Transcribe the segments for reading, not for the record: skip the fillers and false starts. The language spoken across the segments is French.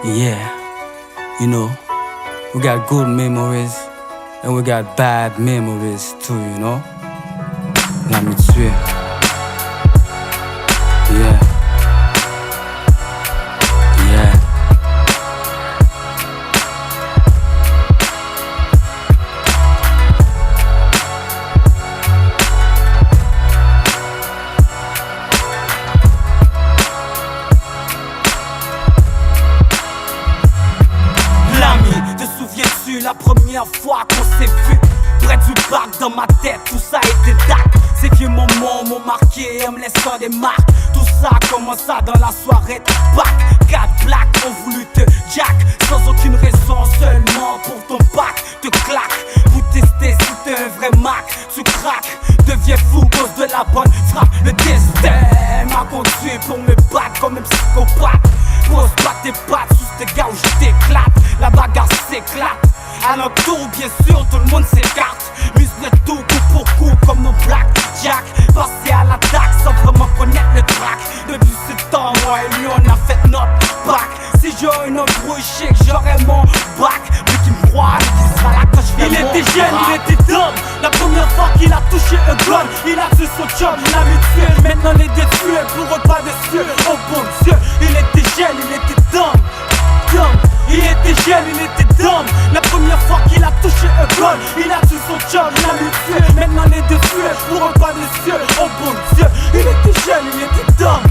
Yeah, you know, we got good memories and we got bad memories too, you know. L'amitié. Yeah. Yeah. L'ami, te souviens-tu la première fois qu'on s'est vu? Près du parc, dans ma tête, tout ça était dac. Ces vieux moments m'ont marqué en me laissant des marques. Tout ça commença dans la soirée de Pâques. 4 plaques ont voulu te jack, sans aucune raison, seulement pour ton pack. Te claque, vous testez si t'es un vrai Mac. Tu craques, deviens fou cause de la bonne frappe. Le destin m'a conduit pour me battre comme un psychopathe. Pose pas tes pattes sous ce gars où je t'éclate. La bagarre s'éclate. Alentour, bien sûr, tout le monde s'écarte. Muscle tout, coup pour coup, comme nos Black Jack. Passer à l'attaque sans vraiment connaître le track. Depuis ce temps, moi et lui, on a fait notre bac. Si j'aurais une embrouille chic, j'aurais mon bac. Mais qui me croit, qui sera là quand je vais. Il était jeune, il était dumb. La première fois qu'il a touché un gun, il a tué son chum, l'habitué. Maintenant les détruits pour repas dessus. Oh bon Dieu, il était jeune, il était dumb. Il était jeune, il était dumb. La première fois qu'il a touché un gun, il a tué son chum, l'habitué. Maintenant les deux fuient pour repas des cieux. Oh bon Dieu, il était jeune, il était dumb.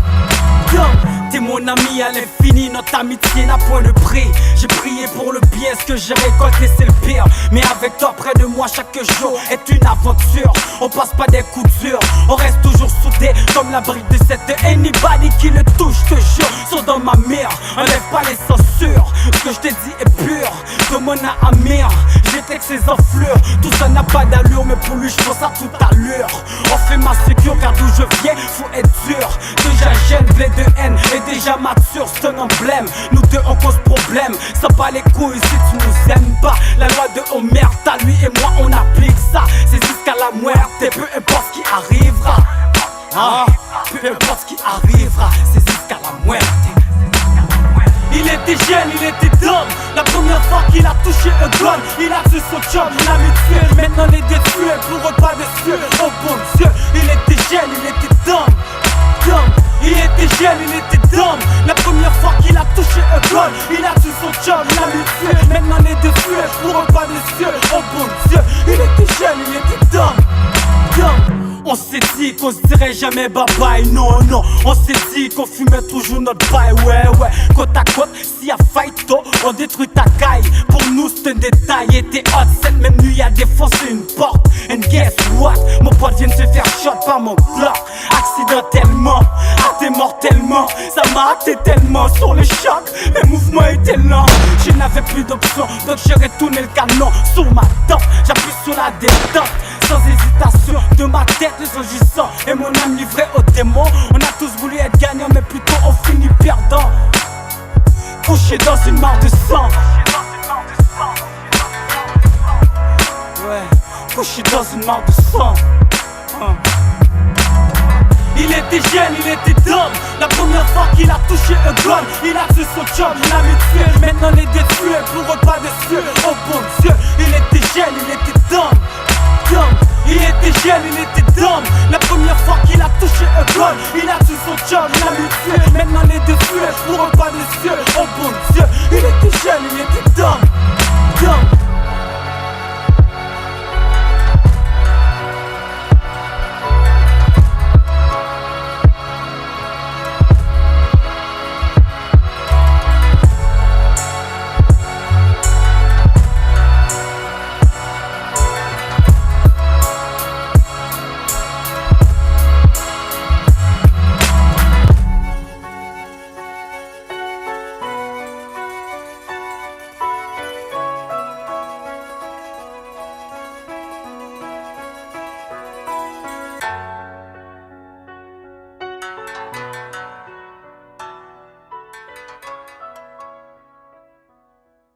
T'es mon ami à l'infini, notre amitié n'a point de prix. J'ai prié pour le bien, ce que j'ai récolté c'est le pire. Mais avec toi près de moi chaque jour est une aventure. On passe pas des coups durs, on reste toujours soudés comme la brique de cette anybody qui le touche, te jure, sont dans ma mire. Enlève pas les censures, ce que je t'ai dit est pur. De mon Amir, j'étais que ses enflures. Tout ça n'a pas d'allure, mais pour lui je pense à toute allure. On fait ma sécure car d'où je viens, faut être dur. Déjà jeune, blé de haine et déjà mature, c'est un emblème. Nous deux on cause problème, ça pas les couilles si tu nous aimes pas. La loi de Homer, t'as lui et moi on applique ça. C'est jusqu'à la muerte et peu importe ce qui arrivera. Peu importe ce qui arrivera, c'est jusqu'à la muerte. Il était jeune, il était dumb. La première fois qu'il a touché un gun, il a tué son chum, il a mutué. Maintenant les détruits pour repas dessus. Oh bon Dieu, il était jeune, il était dumb. Il était jeune, il était dumb. La première fois qu'il a touché un gun, il a tué son chum, il a mutué. Maintenant les détruits pour repas dessus. Oh bon Dieu, il était jeune, il était dumb. On s'est dit qu'on se dirait jamais bye bye, non, non. On s'est dit qu'on fumait toujours notre bail, ouais. Côte à côte, s'il y a fight, on détruit ta caille. Pour nous, c'est un détail. Et t'es hot, cette même nuit a défoncé une porte. And guess what? Mon pote vient de se faire shot par mon bloc. Accidentellement, hâté mortellement. Ça m'a hâté tellement sur le choc. Mes mouvements étaient lents. Je n'avais plus d'option, donc j'ai retourné le canon sur ma tempe. J'appuie sur la détente, sans hésitation, de ma tête les agissants et mon âme livrée aux démons. On a tous voulu être gagnants mais plutôt on finit perdant. Couché dans une mare de sang. Ouais, couché dans une mare de sang. Il était jeune, il était dumb. La première fois qu'il a touché un gun, il a tué son chum, il a mutué. Maintenant les détruits pour repas dessus. Oh bon Dieu, il était jeune, il était dumb. Il était jeune, il était dumb. La première fois qu'il a touché un gun, il a tué son chum, il a mutué. Maintenant les détruits pour repas dessus. Oh bon Dieu, il était jeune, il était dumb.